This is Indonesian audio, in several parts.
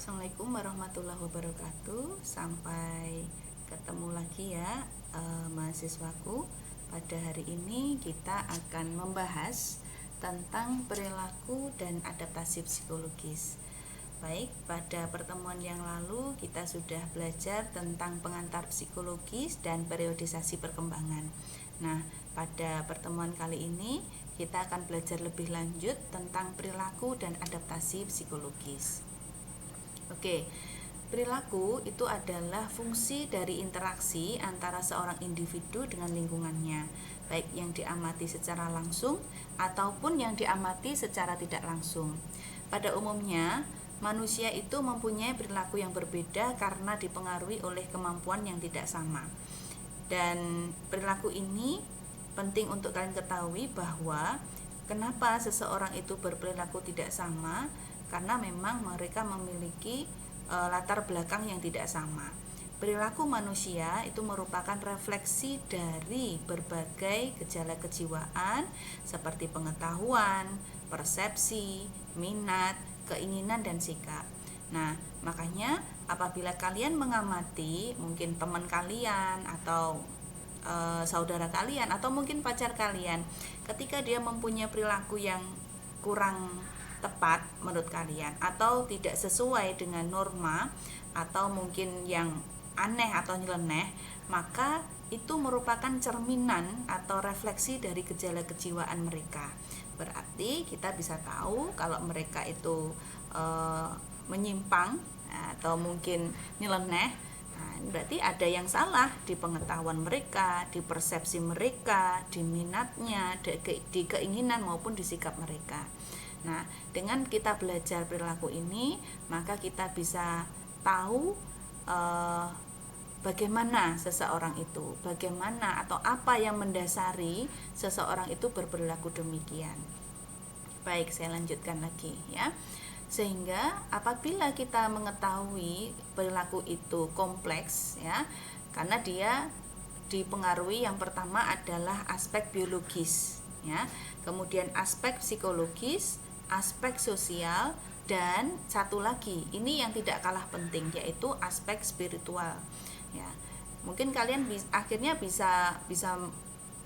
Assalamualaikum warahmatullahi wabarakatuh. Sampai ketemu lagi ya, mahasiswaku. Pada hari ini kita akan membahas tentang perilaku dan adaptasi psikologis. Baik, pada pertemuan yang lalu kita sudah belajar tentang pengantar psikologis dan periodisasi perkembangan. Nah, pada pertemuan kali ini kita akan belajar lebih lanjut tentang perilaku dan adaptasi psikologis. Oke, perilaku itu adalah fungsi dari interaksi antara seorang individu dengan lingkungannya, baik yang diamati secara langsung ataupun yang diamati secara tidak langsung. Pada umumnya, manusia itu mempunyai perilaku yang berbeda karena dipengaruhi oleh kemampuan yang tidak sama. Dan perilaku ini penting untuk kalian ketahui bahwa kenapa seseorang itu berperilaku tidak sama, karena memang mereka memiliki latar belakang yang tidak sama. Perilaku manusia itu merupakan refleksi dari berbagai gejala kejiwaan seperti pengetahuan, persepsi, minat, keinginan, dan sikap. Nah, makanya apabila kalian mengamati mungkin teman kalian atau saudara kalian atau mungkin pacar kalian, ketika dia mempunyai perilaku yang kurang tepat menurut kalian atau tidak sesuai dengan norma atau mungkin yang aneh atau nyeleneh, maka itu merupakan cerminan atau refleksi dari gejala kejiwaan mereka. Berarti kita bisa tahu kalau mereka itu menyimpang atau mungkin nyeleneh. Nah, berarti ada yang salah di pengetahuan mereka, di persepsi mereka, di minatnya, di keinginan maupun di sikap mereka. Nah, dengan kita belajar perilaku ini, maka kita bisa tahu bagaimana seseorang itu, bagaimana atau apa yang mendasari seseorang itu berperilaku demikian. Baik, saya lanjutkan lagi ya. Sehingga apabila kita mengetahui perilaku itu kompleks ya, karena dia dipengaruhi yang pertama adalah aspek biologis ya, kemudian aspek psikologis, aspek sosial, dan satu lagi ini yang tidak kalah penting yaitu aspek spiritual ya. Mungkin kalian akhirnya bisa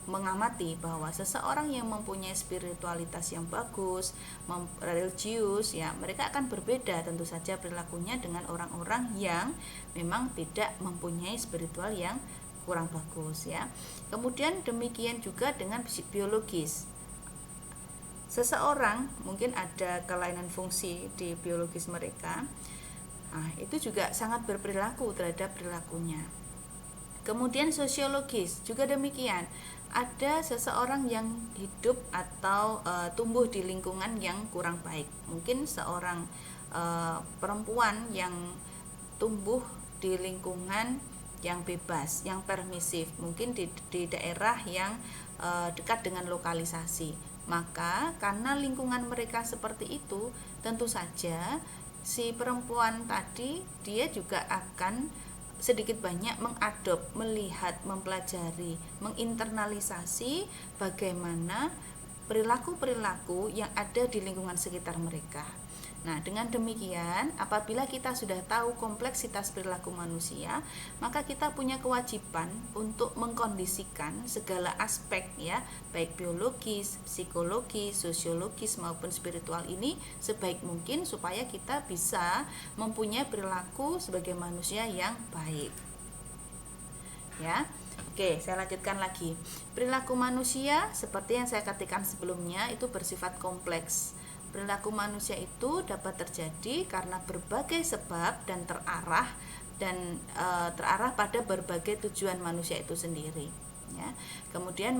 mengamati bahwa seseorang yang mempunyai spiritualitas yang bagus, religius ya, mereka akan berbeda tentu saja perilakunya dengan orang-orang yang memang tidak mempunyai spiritual yang kurang bagus ya. Kemudian demikian juga dengan biologis. Seseorang mungkin ada kelainan fungsi di biologis mereka, nah, itu juga sangat berperilaku terhadap perilakunya. Kemudian sosiologis juga demikian, ada seseorang yang hidup atau tumbuh di lingkungan yang kurang baik, mungkin seorang perempuan yang tumbuh di lingkungan yang bebas, yang permisif, mungkin di daerah yang dekat dengan lokalisasi. Maka karena lingkungan mereka seperti itu, tentu saja si perempuan tadi dia juga akan sedikit banyak mengadop, melihat, mempelajari, menginternalisasi bagaimana perilaku-perilaku yang ada di lingkungan sekitar mereka. Nah, dengan demikian, apabila kita sudah tahu kompleksitas perilaku manusia, maka kita punya kewajiban untuk mengkondisikan segala aspek ya, baik biologis, psikologis, sosiologis maupun spiritual ini sebaik mungkin supaya kita bisa mempunyai perilaku sebagai manusia yang baik. Ya. Oke, saya lanjutkan lagi. Perilaku manusia seperti yang saya katakan sebelumnya itu bersifat kompleks. Perilaku manusia itu dapat terjadi karena berbagai sebab dan terarah pada berbagai tujuan manusia itu sendiri ya. Kemudian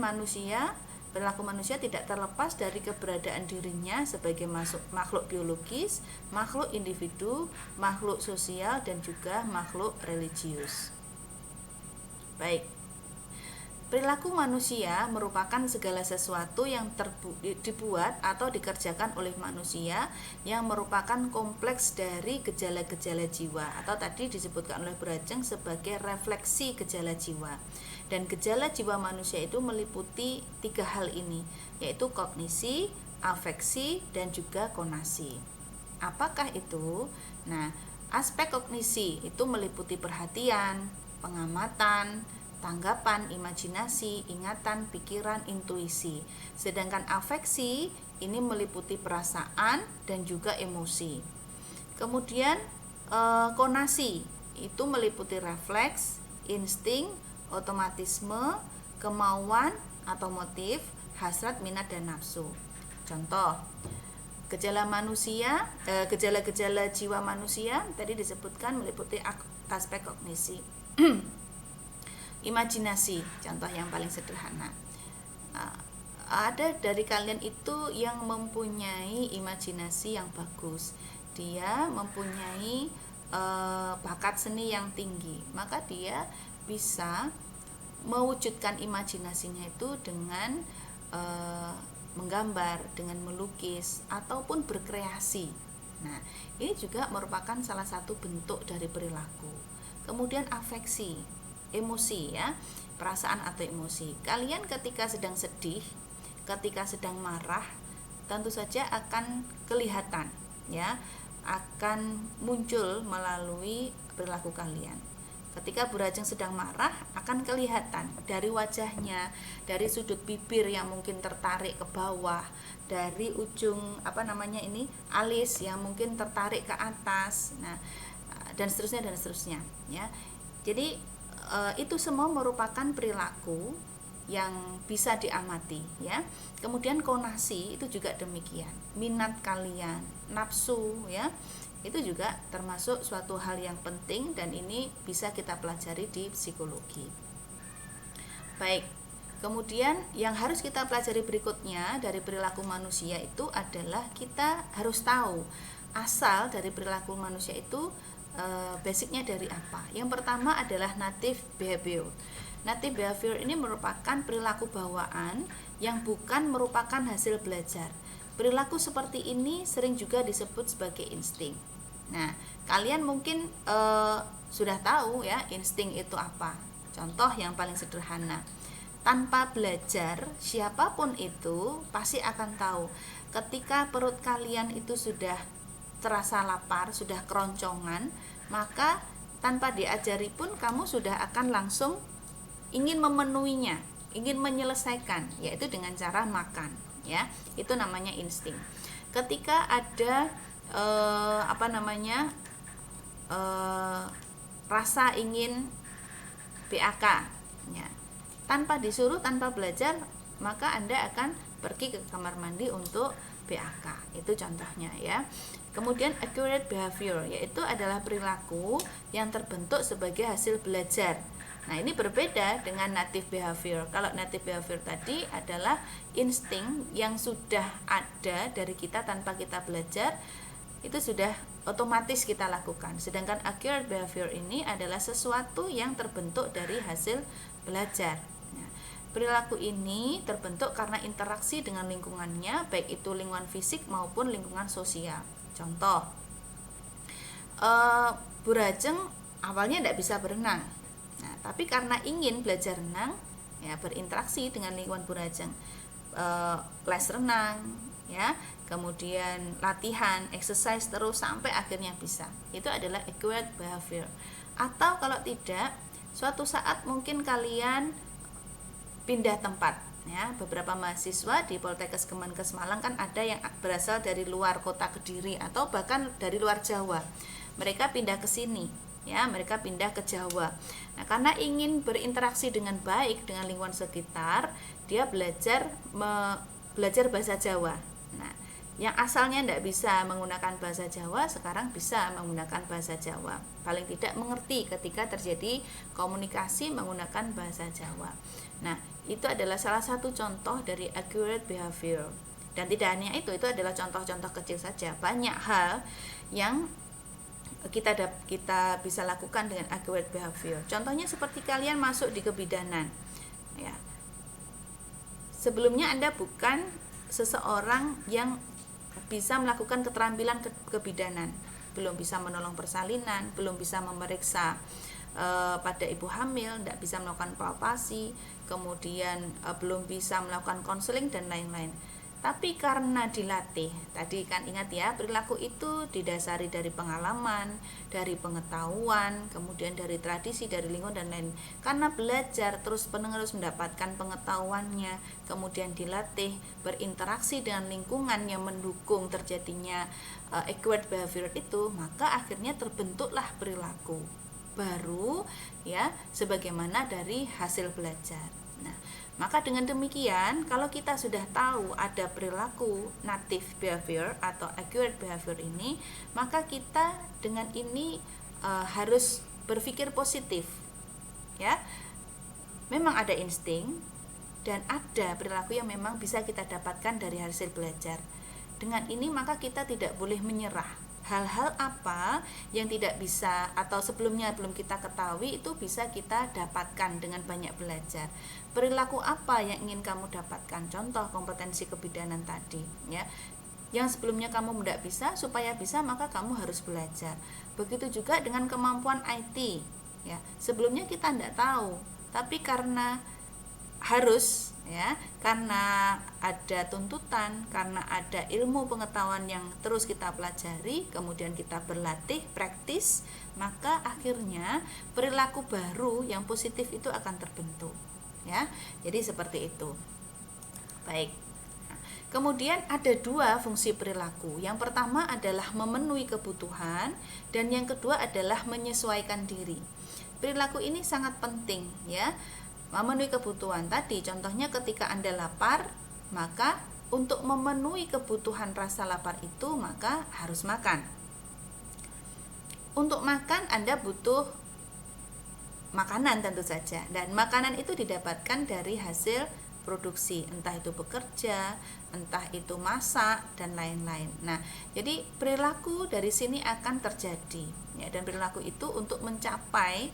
perilaku manusia tidak terlepas dari keberadaan dirinya sebagai makhluk biologis, makhluk individu, makhluk sosial, dan juga makhluk religius. Baik, perilaku manusia merupakan segala sesuatu yang dibuat atau dikerjakan oleh manusia yang merupakan kompleks dari gejala-gejala jiwa atau tadi disebutkan oleh Brajeng sebagai refleksi gejala jiwa. Dan gejala jiwa manusia itu meliputi 3 hal ini, yaitu kognisi, afeksi, dan juga konasi. Apakah itu? Nah, Aspek kognisi itu meliputi perhatian, pengamatan, tanggapan, imajinasi, ingatan, pikiran, intuisi. Sedangkan afeksi ini meliputi perasaan dan juga emosi. Kemudian konasi itu meliputi refleks, insting, otomatisme, kemauan atau motif, hasrat, minat, dan nafsu. Contoh, gejala-gejala jiwa manusia tadi disebutkan meliputi aspek kognisi. Imajinasi, contoh yang paling sederhana. Ada dari kalian itu yang mempunyai imajinasi yang bagus. Dia mempunyai bakat seni yang tinggi, maka dia bisa mewujudkan imajinasinya itu dengan menggambar, dengan melukis ataupun berkreasi. Nah, ini juga merupakan salah satu bentuk dari perilaku. Kemudian afeksi, emosi ya, perasaan atau emosi. Kalian ketika sedang sedih, ketika sedang marah, tentu saja akan kelihatan ya, akan muncul melalui perilaku kalian. Ketika Burajeng sedang marah, akan kelihatan dari wajahnya, dari sudut bibir yang mungkin tertarik ke bawah, dari ujung alis yang mungkin tertarik ke atas. Nah, dan seterusnya ya. Jadi itu semua merupakan perilaku yang bisa diamati ya. Kemudian konasi itu juga demikian. Minat kalian, nafsu ya. Itu juga termasuk suatu hal yang penting dan ini bisa kita pelajari di psikologi. Baik, kemudian yang harus kita pelajari berikutnya dari perilaku manusia itu adalah kita harus tahu asal dari perilaku manusia itu basicnya dari apa. Yang pertama adalah native behavior. Native behavior ini merupakan perilaku bawaan yang bukan merupakan hasil belajar. Perilaku seperti ini sering juga disebut sebagai insting. Nah, kalian mungkin sudah tahu ya insting itu apa. Contoh yang paling sederhana. Tanpa belajar, siapapun itu pasti akan tahu. Ketika perut kalian itu sudah terasa lapar, sudah keroncongan, maka tanpa diajari pun kamu sudah akan langsung ingin memenuhinya, ingin menyelesaikan, yaitu dengan cara makan. Ya, itu namanya insting. Ketika ada rasa ingin BAK ya, tanpa disuruh, tanpa belajar, maka Anda akan pergi ke kamar mandi untuk BAK. Itu contohnya ya. Kemudian accurate behavior, yaitu adalah perilaku yang terbentuk sebagai hasil belajar. Nah, ini berbeda dengan native behavior. Kalau native behavior tadi adalah insting yang sudah ada dari kita tanpa kita belajar, itu sudah otomatis kita lakukan. Sedangkan accurate behavior ini adalah sesuatu yang terbentuk dari hasil belajar. Nah, perilaku ini terbentuk karena interaksi dengan lingkungannya, baik itu lingkungan fisik maupun lingkungan sosial. Contoh, Burajeng awalnya tidak bisa berenang. Nah, tapi karena ingin belajar renang, ya berinteraksi dengan lingkungan Burajeng, les renang, ya, kemudian latihan, exercise terus sampai akhirnya bisa. Itu adalah accurate behavior. Atau kalau tidak, suatu saat mungkin kalian pindah tempat, ya. Beberapa mahasiswa di Poltekkes Kemenkes Malang kan ada yang berasal dari luar kota Kediri atau bahkan dari luar Jawa. Mereka pindah ke sini. Ya, mereka pindah ke Jawa. Nah, karena ingin berinteraksi dengan baik dengan lingkungan sekitar, dia belajar bahasa Jawa. Nah, yang asalnya tidak bisa menggunakan bahasa Jawa, sekarang bisa menggunakan bahasa Jawa. Paling tidak mengerti ketika terjadi komunikasi menggunakan bahasa Jawa. Nah, itu adalah salah satu contoh dari accurate behavior. Dan tidak hanya itu adalah contoh-contoh kecil saja. Banyak hal yang kita bisa lakukan dengan accurate behavior. Contohnya seperti kalian masuk di kebidanan. Ya. Sebelumnya Anda bukan seseorang yang bisa melakukan keterampilan kebidanan, belum bisa menolong persalinan, belum bisa memeriksa pada ibu hamil, tidak bisa melakukan palpasi, kemudian belum bisa melakukan konseling dan lain-lain. Tapi karena dilatih, tadi kan ingat ya, perilaku itu didasari dari pengalaman, dari pengetahuan, kemudian dari tradisi, dari lingkungan dan lain. Karena belajar terus menerus mendapatkan pengetahuannya, kemudian dilatih berinteraksi dengan lingkungan yang mendukung terjadinya acquired behavior itu, maka akhirnya terbentuklah perilaku baru ya, sebagaimana dari hasil belajar. Nah, maka dengan demikian, kalau kita sudah tahu ada perilaku native behavior atau acquired behavior ini, maka kita dengan ini harus berpikir positif. Ya. Memang ada insting dan ada perilaku yang memang bisa kita dapatkan dari hasil belajar. Dengan ini maka kita tidak boleh menyerah. Hal-hal apa yang tidak bisa atau sebelumnya belum kita ketahui itu bisa kita dapatkan dengan banyak belajar. Perilaku apa yang ingin kamu dapatkan? Contoh kompetensi kebidanan tadi, ya. Yang sebelumnya kamu tidak bisa, supaya bisa maka kamu harus belajar. Begitu juga dengan kemampuan IT, ya. Sebelumnya kita tidak tahu, tapi karena harus, ya, karena ada tuntutan, karena ada ilmu pengetahuan yang terus kita pelajari, kemudian kita berlatih, praktis, maka akhirnya perilaku baru yang positif itu akan terbentuk, ya. Jadi seperti itu. Baik. Kemudian ada dua fungsi perilaku. Yang pertama adalah memenuhi kebutuhan dan yang kedua adalah menyesuaikan diri. Perilaku ini sangat penting, ya. Memenuhi kebutuhan tadi, contohnya ketika Anda lapar, maka untuk memenuhi kebutuhan rasa lapar itu maka harus makan. Untuk makan Anda butuh makanan tentu saja, dan makanan itu didapatkan dari hasil produksi, entah itu bekerja, entah itu masak dan lain-lain. Nah, jadi perilaku dari sini akan terjadi, ya, dan perilaku itu untuk mencapai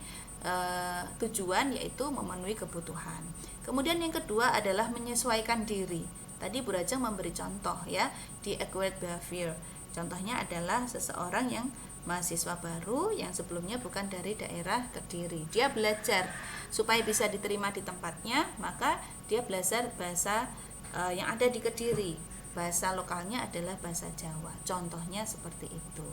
tujuan, yaitu memenuhi kebutuhan. Kemudian yang kedua adalah menyesuaikan diri. Tadi Bu Rajeng memberi contoh, ya, di acquired behavior. Contohnya adalah seseorang yang mahasiswa baru yang sebelumnya bukan dari daerah Kediri. Dia belajar supaya bisa diterima di tempatnya, maka dia belajar bahasa yang ada di Kediri. Bahasa lokalnya adalah bahasa Jawa. Contohnya seperti itu.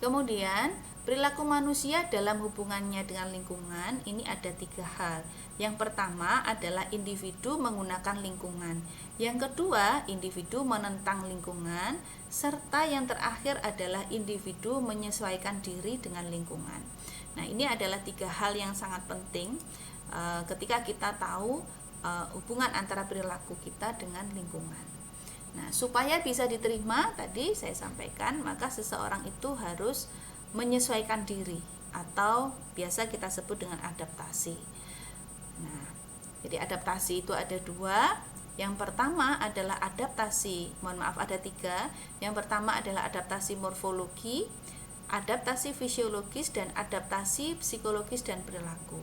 Kemudian perilaku manusia dalam hubungannya dengan lingkungan ini ada 3 hal. Yang pertama adalah individu menggunakan lingkungan. Yang kedua, individu menentang lingkungan. Serta yang terakhir adalah individu menyesuaikan diri dengan lingkungan. Nah, ini adalah 3 hal yang sangat penting ketika kita tahu hubungan antara perilaku kita dengan lingkungan. Nah, supaya bisa diterima, tadi saya sampaikan, maka seseorang itu harus menyesuaikan diri atau biasa kita sebut dengan adaptasi. Nah, jadi adaptasi itu ada 2. Yang pertama adalah adaptasi, ada 3. Yang pertama adalah adaptasi morfologi, adaptasi fisiologis, dan adaptasi psikologis dan perilaku.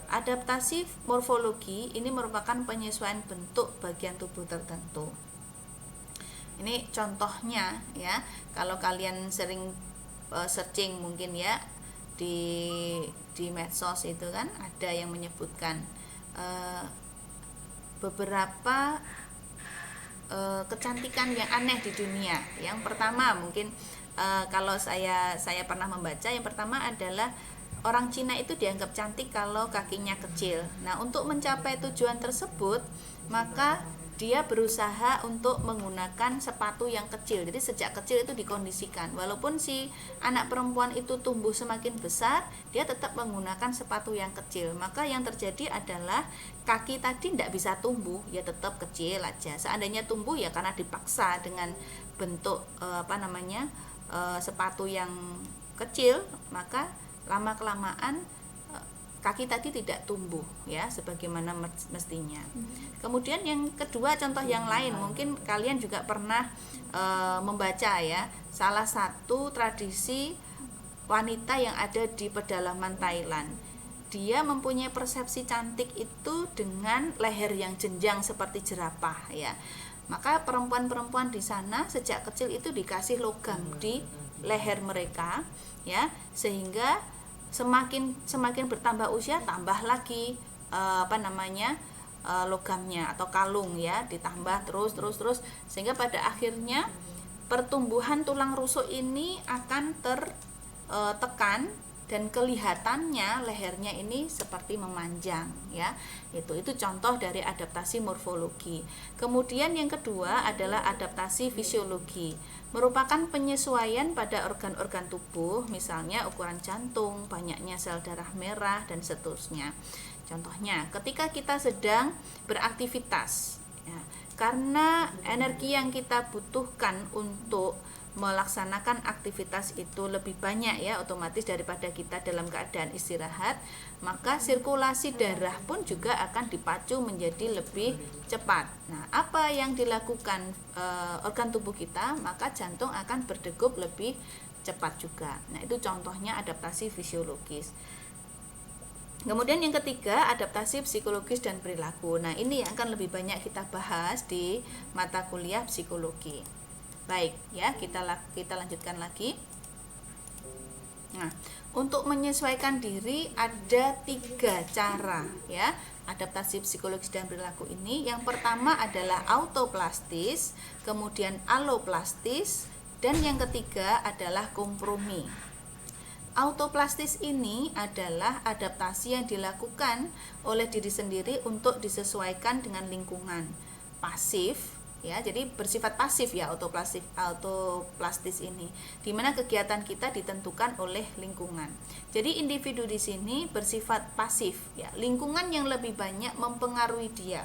Adaptasi morfologi ini merupakan penyesuaian bentuk bagian tubuh tertentu. Ini contohnya, ya, kalau kalian sering searching mungkin ya di medsos itu kan ada yang menyebutkan beberapa kecantikan yang aneh di dunia. Yang pertama mungkin kalau saya pernah membaca, yang pertama adalah orang Cina itu dianggap cantik kalau kakinya kecil. Nah, untuk mencapai tujuan tersebut maka dia berusaha untuk menggunakan sepatu yang kecil. Jadi sejak kecil itu dikondisikan, walaupun si anak perempuan itu tumbuh semakin besar, dia tetap menggunakan sepatu yang kecil. Maka yang terjadi adalah kaki tadi tidak bisa tumbuh, ya tetap kecil aja. Seandainya tumbuh ya karena dipaksa dengan bentuk sepatu yang kecil, maka lama kelamaan kaki tadi tidak tumbuh, ya, sebagaimana mestinya. Kemudian yang kedua, contoh yang lain, mungkin kalian juga pernah membaca, ya, salah satu tradisi wanita yang ada di pedalaman Thailand. Dia mempunyai persepsi cantik itu dengan leher yang jenjang seperti jerapah, ya. Maka perempuan-perempuan di sana sejak kecil itu dikasih logam di leher mereka, ya, sehingga semakin bertambah usia tambah lagi logamnya atau kalung ya, ditambah terus sehingga pada akhirnya pertumbuhan tulang rusuk ini akan tertekan dan kelihatannya lehernya ini seperti memanjang ya. Itu contoh dari adaptasi morfologi. Kemudian yang kedua adalah adaptasi fisiologi, merupakan penyesuaian pada organ-organ tubuh, misalnya ukuran jantung, banyaknya sel darah merah dan seterusnya. Contohnya ketika kita sedang beraktivitas ya, karena energi yang kita butuhkan untuk melaksanakan aktivitas itu lebih banyak ya otomatis daripada kita dalam keadaan istirahat, maka sirkulasi darah pun juga akan dipacu menjadi lebih cepat. Nah, apa yang dilakukan organ tubuh kita, maka jantung akan berdegup lebih cepat juga. Nah, itu contohnya adaptasi fisiologis. Kemudian yang ketiga, adaptasi psikologis dan perilaku. Nah, ini yang akan lebih banyak kita bahas di mata kuliah psikologi. Baik, ya, kita lanjutkan lagi. Nah, untuk menyesuaikan diri ada 3 cara ya, adaptasi psikologis dan perilaku ini. Yang pertama adalah autoplastis, kemudian alloplastis, dan yang ketiga adalah kompromi. Autoplastis ini adalah adaptasi yang dilakukan oleh diri sendiri untuk disesuaikan dengan lingkungan. Pasif ya, jadi bersifat pasif ya autoplastis ini, di mana kegiatan kita ditentukan oleh lingkungan. Jadi individu di sini bersifat pasif ya, lingkungan yang lebih banyak mempengaruhi dia.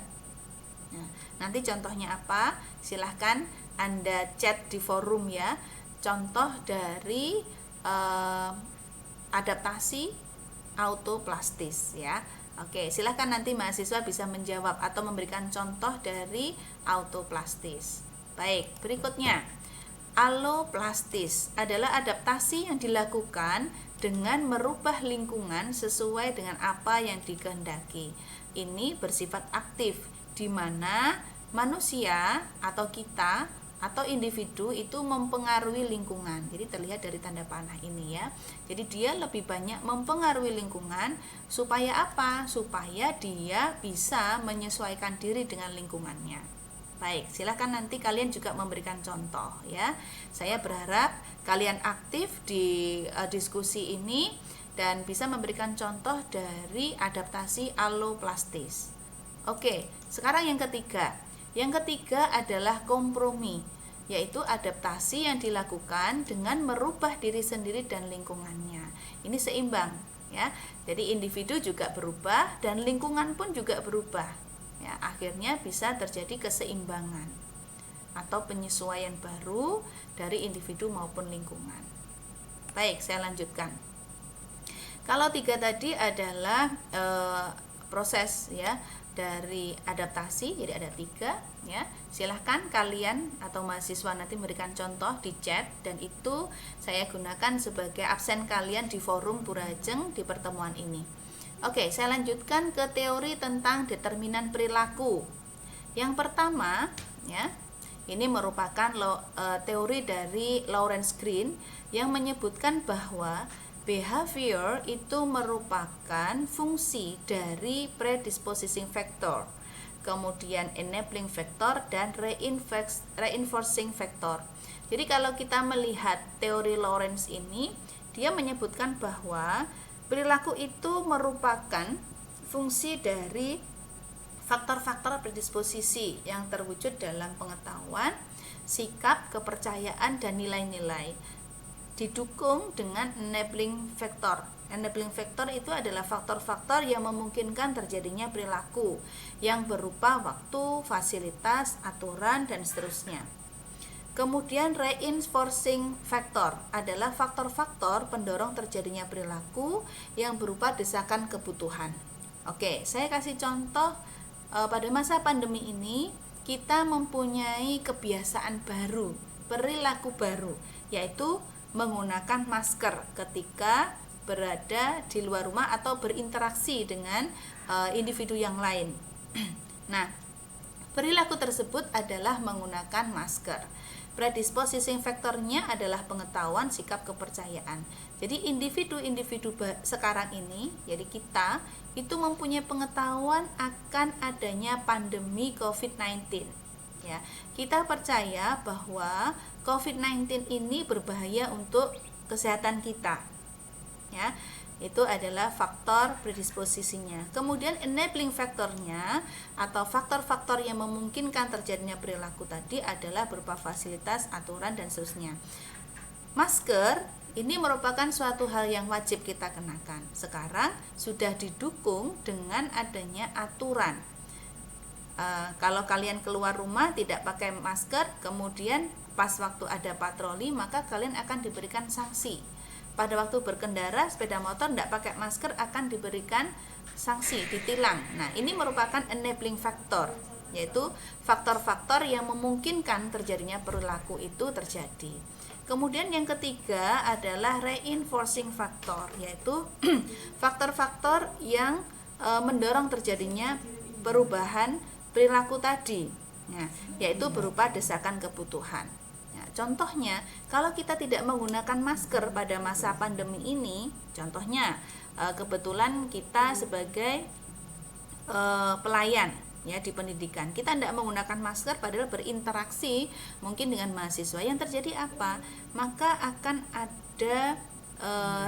Nah, nanti contohnya apa? Silahkan Anda chat di forum ya, contoh dari adaptasi autoplastis ya. Oke, silahkan nanti mahasiswa bisa menjawab atau memberikan contoh dari autoplastis. Baik, berikutnya alloplastis adalah adaptasi yang dilakukan dengan merubah lingkungan sesuai dengan apa yang dikehendaki. Ini bersifat aktif, di mana manusia atau kita atau individu itu mempengaruhi lingkungan. Jadi terlihat dari tanda panah ini ya. Jadi dia lebih banyak mempengaruhi lingkungan supaya apa? Supaya dia bisa menyesuaikan diri dengan lingkungannya. Baik, silakan nanti kalian juga memberikan contoh ya. Saya berharap kalian aktif di diskusi ini dan bisa memberikan contoh dari adaptasi alloplastis. Oke, sekarang yang ketiga. Yang ketiga adalah kompromi, yaitu adaptasi yang dilakukan dengan merubah diri sendiri dan lingkungannya. Ini seimbang ya. Jadi individu juga berubah dan lingkungan pun juga berubah. Ya, akhirnya bisa terjadi keseimbangan atau penyesuaian baru dari individu maupun lingkungan. Baik, saya lanjutkan. Kalau 3 tadi adalah proses ya dari adaptasi, jadi ada 3 ya. Silahkan kalian atau mahasiswa nanti memberikan contoh di chat, dan itu saya gunakan sebagai absen kalian di forum Purajeng di pertemuan ini. Oke, saya lanjutkan ke teori tentang determinan perilaku. Yang pertama ya, ini merupakan teori dari Lawrence Green yang menyebutkan bahwa behavior itu merupakan fungsi dari predisposing factor, kemudian enabling factor, dan reinforcing factor. Jadi kalau kita melihat teori Lawrence ini, dia menyebutkan bahwa perilaku itu merupakan fungsi dari faktor-faktor predisposisi yang terwujud dalam pengetahuan, sikap, kepercayaan, dan nilai-nilai, didukung dengan enabling factor. Enabling factor itu adalah faktor-faktor yang memungkinkan terjadinya perilaku yang berupa waktu, fasilitas, aturan, dan seterusnya. Kemudian reinforcing factor adalah faktor-faktor pendorong terjadinya perilaku yang berupa desakan kebutuhan. Oke, saya kasih contoh pada masa pandemi ini kita mempunyai kebiasaan baru, perilaku baru, yaitu menggunakan masker ketika berada di luar rumah atau berinteraksi dengan individu yang lain. Nah, perilaku tersebut adalah menggunakan masker. Predisposing faktornya adalah pengetahuan, sikap, kepercayaan. Jadi individu-individu sekarang ini, jadi kita itu mempunyai pengetahuan akan adanya pandemi COVID-19. Ya, kita percaya bahwa COVID-19 ini berbahaya untuk kesehatan kita. Ya, itu adalah faktor predisposisinya. Kemudian enabling faktornya atau faktor-faktor yang memungkinkan terjadinya perilaku tadi adalah berupa fasilitas, aturan, dan seterusnya. Masker ini merupakan suatu hal yang wajib kita kenakan. Sekarang sudah didukung dengan adanya aturan. Kalau kalian keluar rumah tidak pakai masker, kemudian pas waktu ada patroli, maka kalian akan diberikan sanksi. Pada waktu berkendara sepeda motor tidak pakai masker akan diberikan sanksi, ditilang. Nah, ini merupakan enabling factor, yaitu faktor-faktor yang memungkinkan terjadinya perilaku itu terjadi. Kemudian yang ketiga adalah reinforcing factor, yaitu faktor-faktor yang mendorong terjadinya perubahan perilaku tadi. Nah, yaitu berupa desakan kebutuhan. Contohnya, kalau kita tidak menggunakan masker pada masa pandemi ini, contohnya kebetulan kita sebagai pelayan ya di pendidikan, kita tidak menggunakan masker padahal berinteraksi mungkin dengan mahasiswa, yang terjadi apa? Maka akan ada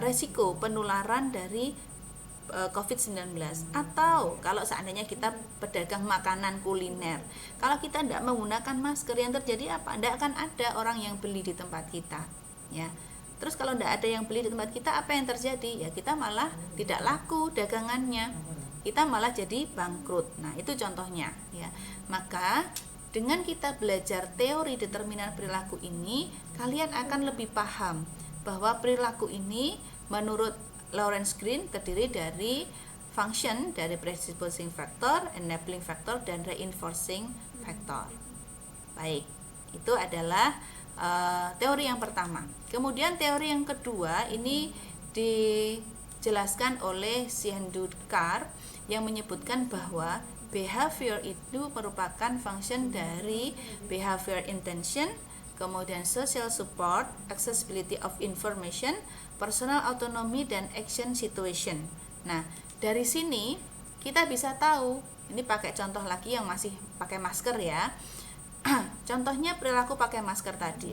resiko penularan dari COVID-19. Atau kalau seandainya kita pedagang makanan kuliner, kalau kita tidak menggunakan masker, yang terjadi apa? Tidak akan ada orang yang beli di tempat kita, ya. Terus kalau tidak ada yang beli di tempat kita, apa yang terjadi? Ya kita malah tidak laku dagangannya, kita malah jadi bangkrut. Nah, itu contohnya, ya. Maka dengan kita belajar teori determinan perilaku ini, kalian akan lebih paham bahwa perilaku ini menurut Lawrence Green terdiri dari function dari predisposing factor, enabling factor, dan reinforcing factor. Baik, itu adalah teori yang pertama. Kemudian teori yang kedua ini dijelaskan oleh Sindhu Carr yang menyebutkan bahwa behavior itu merupakan function dari behavior intention, kemudian social support, accessibility of information, personal autonomy, dan action situation. Nah, dari sini kita bisa tahu, ini pakai contoh lagi yang masih pakai masker ya. Contohnya perilaku pakai masker tadi.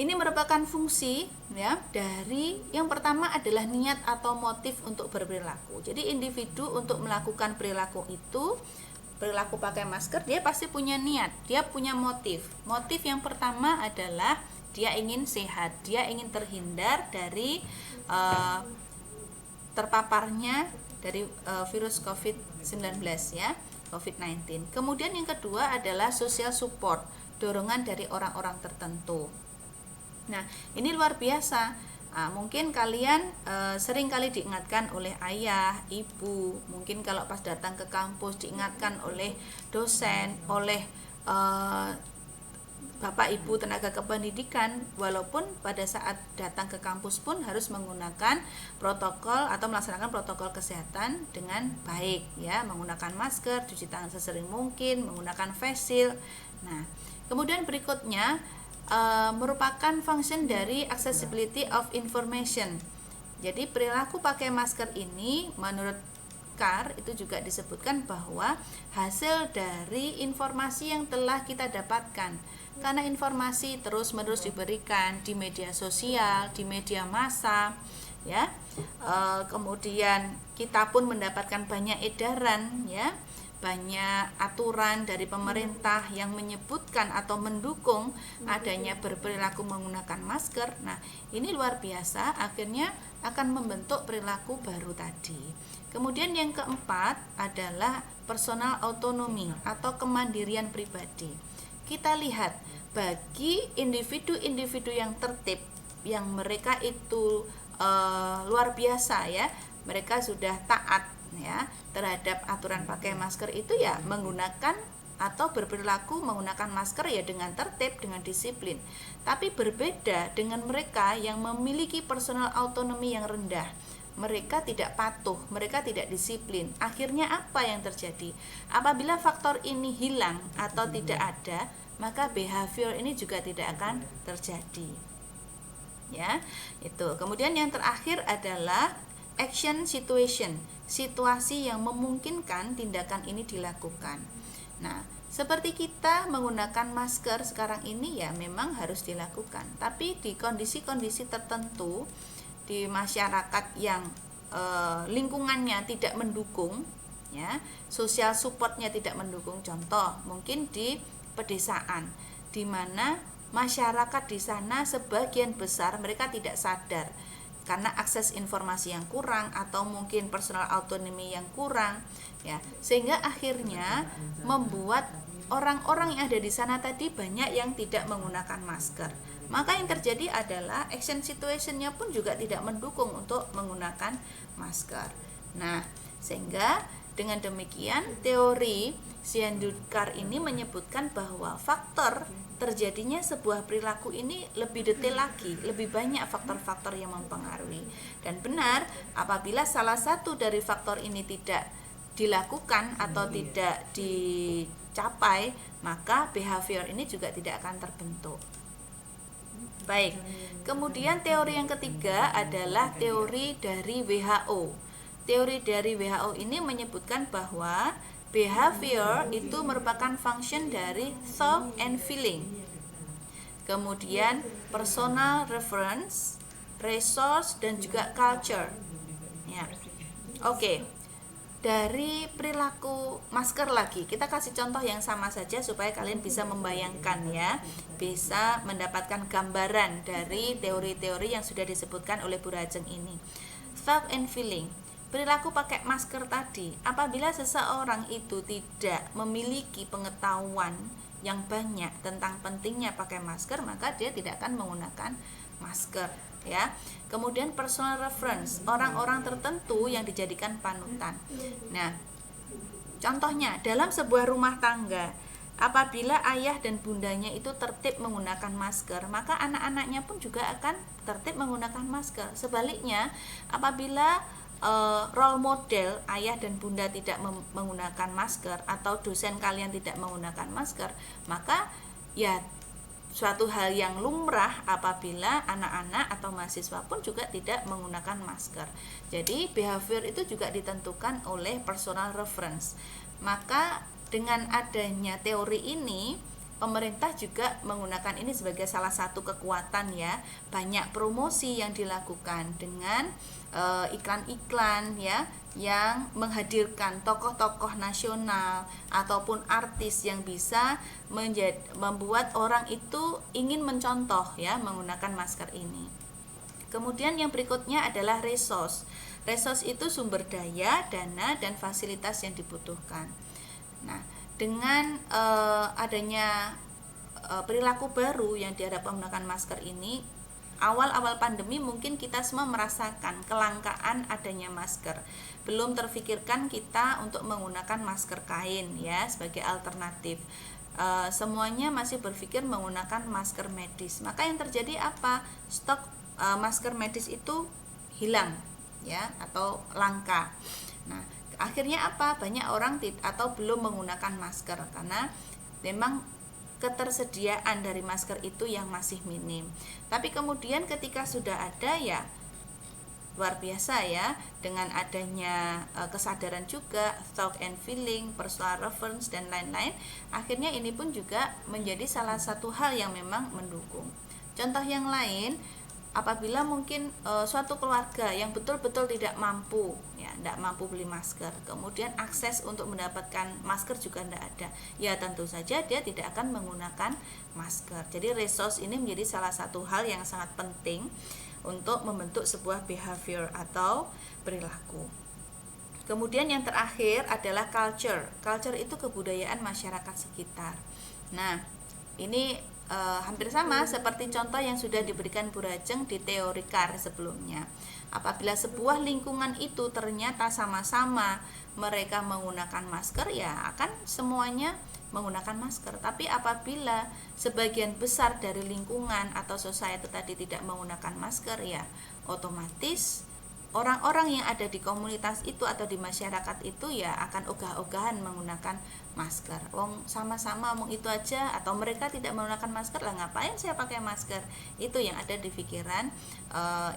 Ini merupakan fungsi ya dari yang pertama adalah niat atau motif untuk berperilaku. Jadi individu untuk melakukan perilaku itu, perilaku pakai masker, dia pasti punya niat, dia punya motif. Motif yang pertama adalah dia ingin sehat, dia ingin terhindar dari terpaparnya dari virus COVID-19 ya, COVID-19. Kemudian yang kedua adalah social support, dorongan dari orang-orang tertentu. Nah, ini luar biasa. Mungkin kalian sering kali diingatkan oleh ayah, ibu, mungkin kalau pas datang ke kampus diingatkan oleh dosen, oleh Bapak Ibu tenaga kependidikan, walaupun pada saat datang ke kampus pun harus menggunakan protokol atau melaksanakan protokol kesehatan dengan baik ya, menggunakan masker, cuci tangan sesering mungkin, menggunakan face shield. Nah, kemudian berikutnya merupakan function dari accessibility of information. Jadi perilaku pakai masker ini menurut Carr itu juga disebutkan bahwa hasil dari informasi yang telah kita dapatkan. Karena informasi terus-menerus diberikan di media sosial, di media massa, ya. Kemudian kita pun mendapatkan banyak edaran, ya, banyak aturan dari pemerintah yang menyebutkan atau mendukung adanya berperilaku menggunakan masker. Nah, ini luar biasa, akhirnya akan membentuk perilaku baru tadi. Kemudian yang keempat adalah personal autonomy atau kemandirian pribadi. Kita lihat bagi individu-individu yang tertib, yang mereka itu luar biasa ya, mereka sudah taat ya terhadap aturan pakai masker itu ya, menggunakan atau berperilaku menggunakan masker ya dengan tertib, dengan disiplin. Tapi berbeda dengan mereka yang memiliki personal autonomy yang rendah. Mereka tidak patuh, mereka tidak disiplin. Akhirnya apa yang terjadi? Apabila faktor ini hilang atau tidak ada, maka behavior ini juga tidak akan terjadi. Ya, itu. Kemudian yang terakhir adalah action situation, situasi yang memungkinkan tindakan ini dilakukan. Nah, seperti kita menggunakan masker sekarang ini ya memang harus dilakukan. Tapi di kondisi-kondisi tertentu di masyarakat yang lingkungannya tidak mendukung, ya, social supportnya tidak mendukung. Contoh, mungkin di pedesaan, di mana masyarakat di sana sebagian besar mereka tidak sadar karena akses informasi yang kurang atau mungkin personal autonomy yang kurang, ya, sehingga akhirnya membuat orang-orang yang ada di sana tadi banyak yang tidak menggunakan masker. Maka yang terjadi adalah action situation-nya pun juga tidak mendukung untuk menggunakan masker. Nah, sehingga dengan demikian teori Siandukar ini menyebutkan bahwa faktor terjadinya sebuah perilaku ini lebih detail lagi, lebih banyak faktor-faktor yang mempengaruhi. Dan benar, apabila salah satu dari faktor ini tidak dilakukan atau tidak dicapai, maka behavior ini juga tidak akan terbentuk. Baik, kemudian teori yang ketiga adalah teori dari WHO. Teori dari WHO ini menyebutkan bahwa behavior itu merupakan function dari thought and feeling. Kemudian personal reference, resource, dan juga culture. Ya. Oke. Dari perilaku masker lagi, kita kasih contoh yang sama saja supaya kalian bisa membayangkan, ya, bisa mendapatkan gambaran dari teori-teori yang sudah disebutkan oleh Bu Rajeng ini. Thought and feeling, perilaku pakai masker tadi, apabila seseorang itu tidak memiliki pengetahuan yang banyak tentang pentingnya pakai masker, maka dia tidak akan menggunakan masker, ya. Kemudian personal reference, orang-orang tertentu yang dijadikan panutan. Nah, contohnya dalam sebuah rumah tangga, apabila ayah dan bundanya itu tertib menggunakan masker, maka anak-anaknya pun juga akan tertib menggunakan masker. Sebaliknya, apabila role model ayah dan bunda tidak menggunakan masker atau dosen kalian tidak menggunakan masker, maka ya suatu hal yang lumrah apabila anak-anak atau mahasiswa pun juga tidak menggunakan masker. Jadi behavior itu juga ditentukan oleh personal reference. Maka dengan adanya teori ini, pemerintah juga menggunakan ini sebagai salah satu kekuatan, ya. Banyak promosi yang dilakukan dengan iklan-iklan, ya, yang menghadirkan tokoh-tokoh nasional ataupun artis yang bisa membuat orang itu ingin mencontoh, ya, menggunakan masker ini. Kemudian yang berikutnya adalah resource. Resource itu sumber daya, dana, dan fasilitas yang dibutuhkan. Nah, dengan adanya perilaku baru yang dihadapkan menggunakan masker ini, awal-awal pandemi mungkin kita semua merasakan kelangkaan adanya masker. Belum terfikirkan kita untuk menggunakan masker kain, ya, sebagai alternatif. Semuanya masih berpikir menggunakan masker medis. Maka yang terjadi apa? Stok masker medis itu hilang, ya, atau langka. Nah, akhirnya apa? Banyak orang atau belum menggunakan masker karena memang ketersediaan dari masker itu yang masih minim. Tapi kemudian ketika sudah ada, ya luar biasa, ya, dengan adanya kesadaran juga, thought and feeling, personal reference, dan lain-lain, akhirnya ini pun juga menjadi salah satu hal yang memang mendukung. Contoh yang lain, apabila mungkin suatu keluarga yang betul-betul tidak mampu, ya, tidak mampu beli masker, kemudian akses untuk mendapatkan masker juga tidak ada, ya tentu saja dia tidak akan menggunakan masker. Jadi resource ini menjadi salah satu hal yang sangat penting untuk membentuk sebuah behavior atau perilaku. Kemudian yang terakhir adalah culture. Culture itu kebudayaan masyarakat sekitar. Nah, ini hampir sama seperti contoh yang sudah diberikan Bu Rajeng di teori CAR sebelumnya. Apabila sebuah lingkungan itu ternyata sama-sama mereka menggunakan masker, ya akan semuanya menggunakan masker. Tapi apabila sebagian besar dari lingkungan atau society tadi tidak menggunakan masker, ya otomatis orang-orang yang ada di komunitas itu atau di masyarakat itu ya akan ogah-ogahan menggunakan masker. Sama-sama omong itu aja, atau mereka tidak menggunakan masker, lah ngapain saya pakai masker? Itu yang ada di pikiran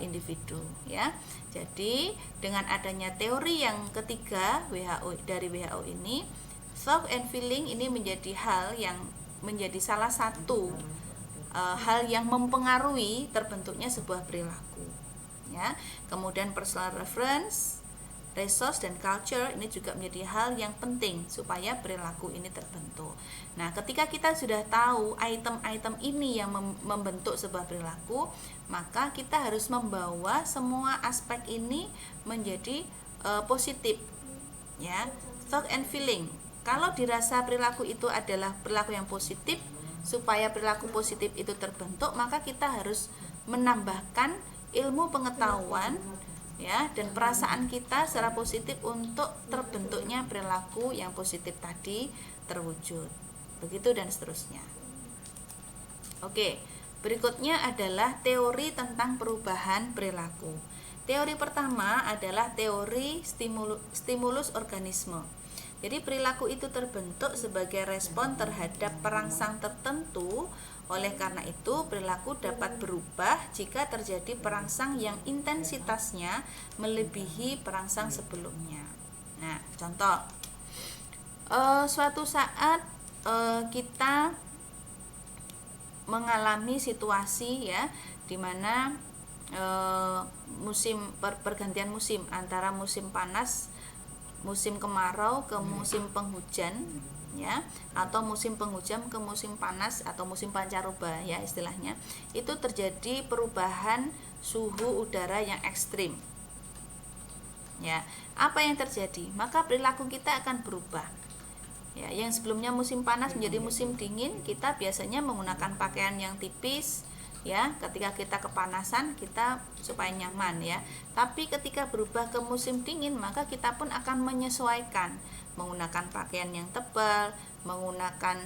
individu ya. Jadi dengan adanya teori yang ketiga dari WHO ini, thought and feeling ini menjadi hal yang menjadi salah satu hal yang mempengaruhi terbentuknya sebuah perilaku ya. Kemudian personal reference, resource, dan culture ini juga menjadi hal yang penting supaya perilaku ini terbentuk. Nah, ketika kita sudah tahu item-item ini yang membentuk sebuah perilaku, maka kita harus membawa semua aspek ini menjadi positif ya. Thought and feeling, kalau dirasa perilaku itu adalah perilaku yang positif, supaya perilaku positif itu terbentuk, maka kita harus menambahkan ilmu pengetahuan ya dan perasaan kita secara positif untuk terbentuknya perilaku yang positif tadi terwujud. Begitu dan seterusnya. Oke, berikutnya adalah teori tentang perubahan perilaku. Teori pertama adalah teori stimulus organisme. Jadi perilaku itu terbentuk sebagai respon terhadap perangsang tertentu. Oleh karena itu, perilaku dapat berubah jika terjadi perangsang yang intensitasnya melebihi perangsang sebelumnya. Nah, contoh, suatu saat kita mengalami situasi ya, di mana pergantian musim antara musim panas, musim kemarau ke musim penghujan ya, atau musim penghujan ke musim panas atau musim pancaroba ya istilahnya, itu terjadi perubahan suhu udara yang ekstrim ya. Apa yang terjadi? Maka perilaku kita akan berubah ya. Yang sebelumnya musim panas menjadi musim dingin, kita biasanya menggunakan pakaian yang tipis ya, ketika kita kepanasan kita supaya nyaman ya. Tapi ketika berubah ke musim dingin, maka kita pun akan menyesuaikan menggunakan pakaian yang tebal, menggunakan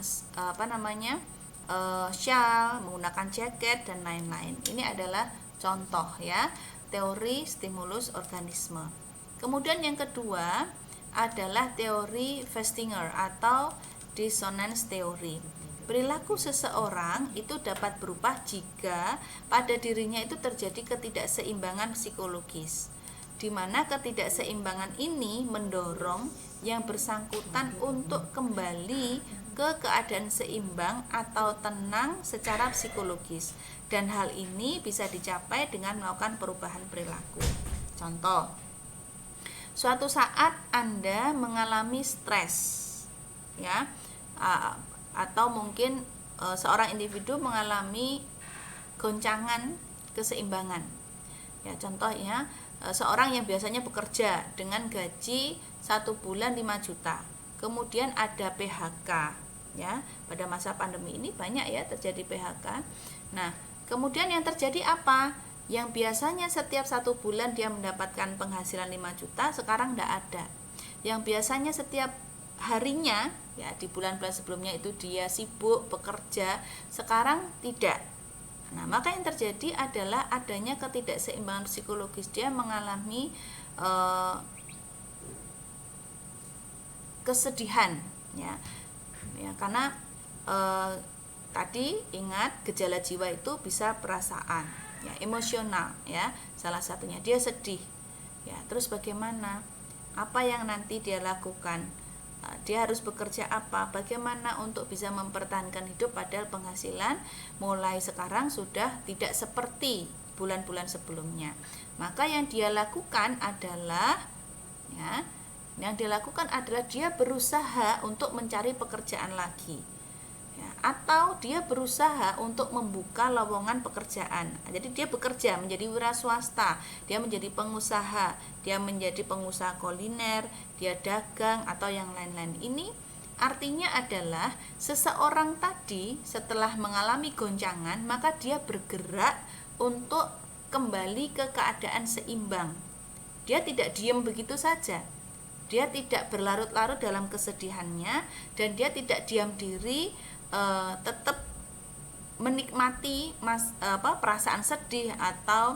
shawl, menggunakan jaket dan lain-lain. Ini adalah contoh ya, teori stimulus organisme. Kemudian yang kedua adalah teori Festinger atau dissonance theory. Perilaku seseorang itu dapat berubah jika pada dirinya itu terjadi ketidakseimbangan psikologis, di mana ketidakseimbangan ini mendorong yang bersangkutan untuk kembali ke keadaan seimbang atau tenang secara psikologis, dan hal ini bisa dicapai dengan melakukan perubahan perilaku. Contoh, suatu saat Anda mengalami stres ya, atau mungkin seorang individu mengalami goncangan keseimbangan ya. Contohnya seorang yang biasanya bekerja dengan gaji 1 bulan 5 juta, kemudian ada PHK ya. Pada masa pandemi ini banyak ya terjadi PHK. Nah, kemudian yang terjadi apa? Yang biasanya setiap 1 bulan dia mendapatkan penghasilan 5 juta, sekarang tidak ada. Yang biasanya setiap harinya ya, di bulan-bulan sebelumnya itu dia sibuk bekerja, sekarang tidak. Nah, maka yang terjadi adalah adanya ketidakseimbangan psikologis. Dia mengalami kesedihan ya, karena tadi ingat gejala jiwa itu bisa perasaan ya, emosional ya, salah satunya dia sedih ya. Terus bagaimana? Apa yang nanti dia lakukan? Dia harus bekerja apa, bagaimana untuk bisa mempertahankan hidup, padahal penghasilan mulai sekarang sudah tidak seperti bulan-bulan sebelumnya. Maka yang dia lakukan adalah dia berusaha untuk mencari pekerjaan lagi ya, atau dia berusaha untuk membuka lowongan pekerjaan. Jadi dia bekerja menjadi wira swasta, dia menjadi pengusaha, dia menjadi pengusaha kuliner, dia dagang atau yang lain-lain. Ini artinya adalah seseorang tadi setelah mengalami goncangan, maka dia bergerak untuk kembali ke keadaan seimbang. Dia tidak diam begitu saja. Dia tidak berlarut-larut dalam kesedihannya, dan dia tidak diam diri, tetap menikmati perasaan sedih atau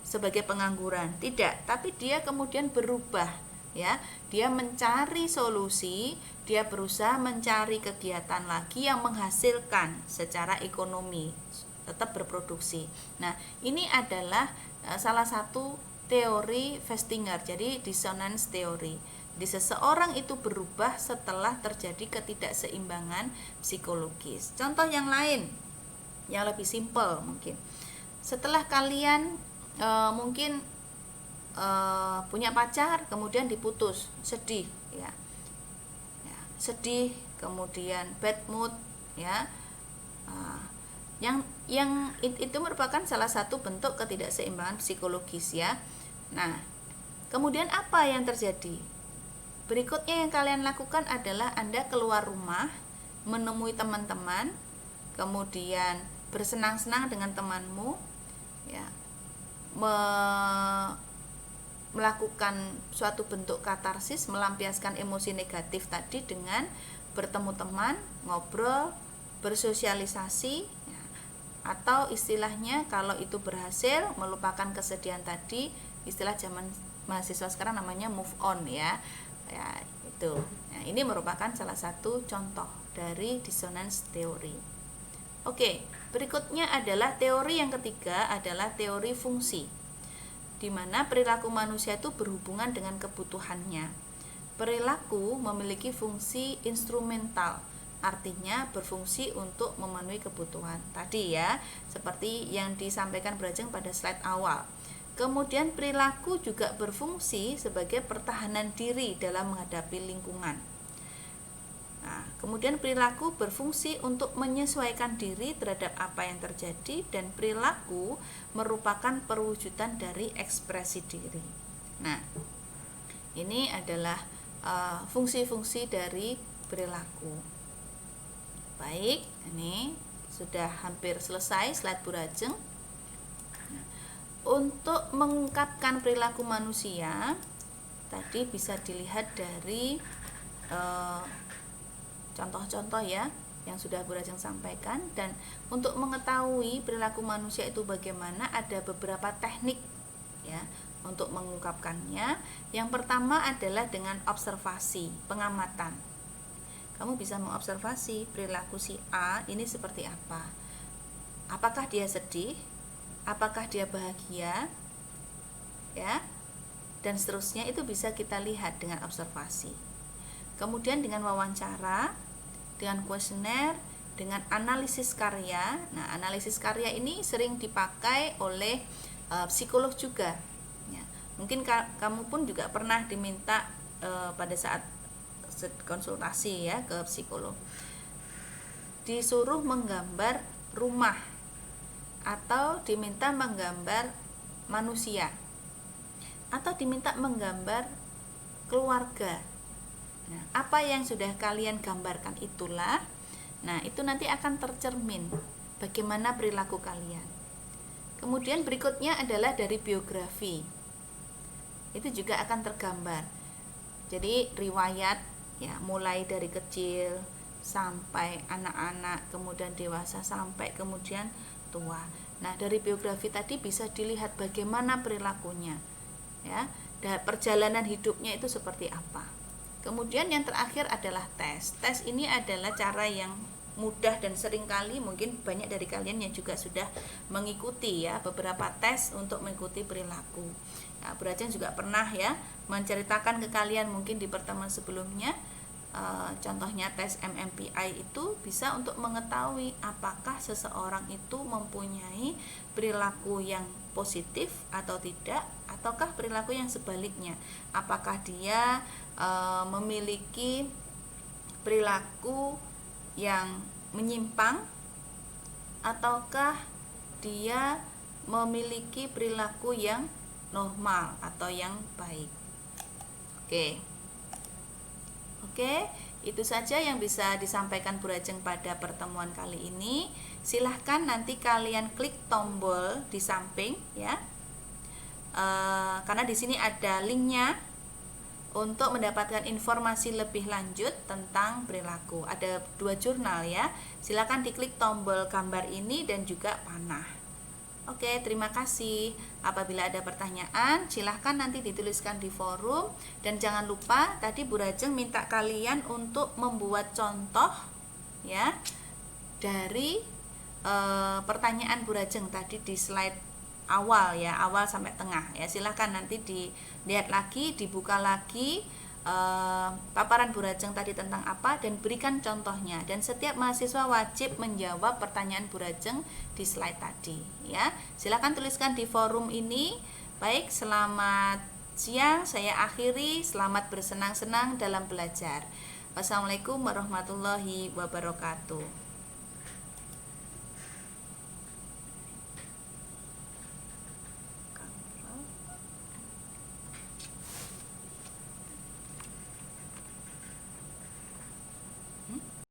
sebagai pengangguran, tidak, tapi dia kemudian berubah, ya. Dia mencari solusi, dia berusaha mencari kegiatan lagi yang menghasilkan secara ekonomi, tetap berproduksi. Nah, ini adalah salah satu teori Festinger, jadi dissonance theory. Di seseorang itu berubah setelah terjadi ketidakseimbangan psikologis. Contoh yang lain, yang lebih simpel mungkin. Setelah kalian mungkin punya pacar, kemudian diputus, sedih, ya, sedih, kemudian bad mood, ya. Yang itu merupakan salah satu bentuk ketidakseimbangan psikologis, ya. Nah, kemudian apa yang terjadi? Berikutnya yang kalian lakukan adalah Anda keluar rumah, menemui teman-teman, kemudian bersenang-senang dengan temanmu, ya, melakukan suatu bentuk katarsis, melampiaskan emosi negatif tadi dengan bertemu teman, ngobrol, bersosialisasi, ya, atau istilahnya kalau itu berhasil melupakan kesedihan tadi, istilah zaman mahasiswa sekarang namanya move on, ya. Ya, itu. Nah, ini merupakan salah satu contoh dari dissonance theory. Oke, berikutnya adalah teori yang ketiga adalah teori fungsi, di mana perilaku manusia itu berhubungan dengan kebutuhannya. Perilaku memiliki fungsi instrumental, artinya berfungsi untuk memenuhi kebutuhan. Tadi, ya, seperti yang disampaikan Brajeng pada slide awal. Kemudian perilaku juga berfungsi sebagai pertahanan diri dalam menghadapi lingkungan. Nah, kemudian perilaku berfungsi untuk menyesuaikan diri terhadap apa yang terjadi, dan perilaku merupakan perwujudan dari ekspresi diri. Nah, ini adalah fungsi-fungsi dari perilaku. Baik, ini sudah hampir selesai slide Brajeng. Untuk mengungkapkan perilaku manusia, tadi bisa dilihat dari contoh-contoh, ya, yang sudah Brajeng sampaikan. Dan untuk mengetahui perilaku manusia itu bagaimana, ada beberapa teknik, ya, untuk mengungkapkannya. Yang pertama adalah dengan observasi, pengamatan. Kamu bisa mengobservasi perilaku si A ini seperti apa. Apakah dia sedih? Apakah dia bahagia, ya, dan seterusnya. Itu bisa kita lihat dengan observasi. Kemudian dengan wawancara, dengan kuesioner, dengan analisis karya. Nah, analisis karya ini sering dipakai oleh psikolog juga, ya. Mungkin kamu pun juga pernah diminta pada saat konsultasi, ya, ke psikolog, disuruh menggambar rumah atau diminta menggambar manusia, atau diminta menggambar keluarga. Nah, apa yang sudah kalian gambarkan itulah, nah, itu nanti akan tercermin bagaimana perilaku kalian. Kemudian berikutnya adalah dari biografi, itu juga akan tergambar. Jadi riwayat, ya, mulai dari kecil sampai anak-anak, kemudian dewasa, sampai kemudian tua. Nah, dari biografi tadi bisa dilihat bagaimana perilakunya, ya, dan perjalanan hidupnya itu seperti apa. Kemudian yang terakhir adalah tes. Tes ini adalah cara yang mudah dan seringkali mungkin banyak dari kalian yang juga sudah mengikuti, ya, beberapa tes untuk mengikuti perilaku. Nah, Brajeng juga pernah, ya, menceritakan ke kalian mungkin di pertemuan sebelumnya. Contohnya tes MMPI itu bisa untuk mengetahui apakah seseorang itu mempunyai perilaku yang positif atau tidak, ataukah perilaku yang sebaliknya. Apakah dia memiliki perilaku yang menyimpang, ataukah dia memiliki perilaku yang normal atau yang baik. Oke, itu saja yang bisa disampaikan Brajeng pada pertemuan kali ini. Silahkan nanti kalian klik tombol di samping, ya, karena di sini ada linknya untuk mendapatkan informasi lebih lanjut tentang perilaku. Ada 2 jurnal, ya. Silahkan diklik tombol gambar ini dan juga panah. Oke, terima kasih. Apabila ada pertanyaan, silahkan nanti dituliskan di forum. Dan jangan lupa, tadi Bu Rajeng minta kalian untuk membuat contoh ya dari pertanyaan Bu Rajeng tadi di slide awal ya, awal sampai tengah ya. Silahkan nanti dilihat lagi, dibuka lagi paparan Bu Rajeng tadi tentang apa dan berikan contohnya, dan setiap mahasiswa wajib menjawab pertanyaan Bu Rajeng di slide tadi ya. Silakan tuliskan di forum ini. Baik, selamat siang, saya akhiri. Selamat bersenang-senang dalam belajar. Wassalamualaikum warahmatullahi wabarakatuh.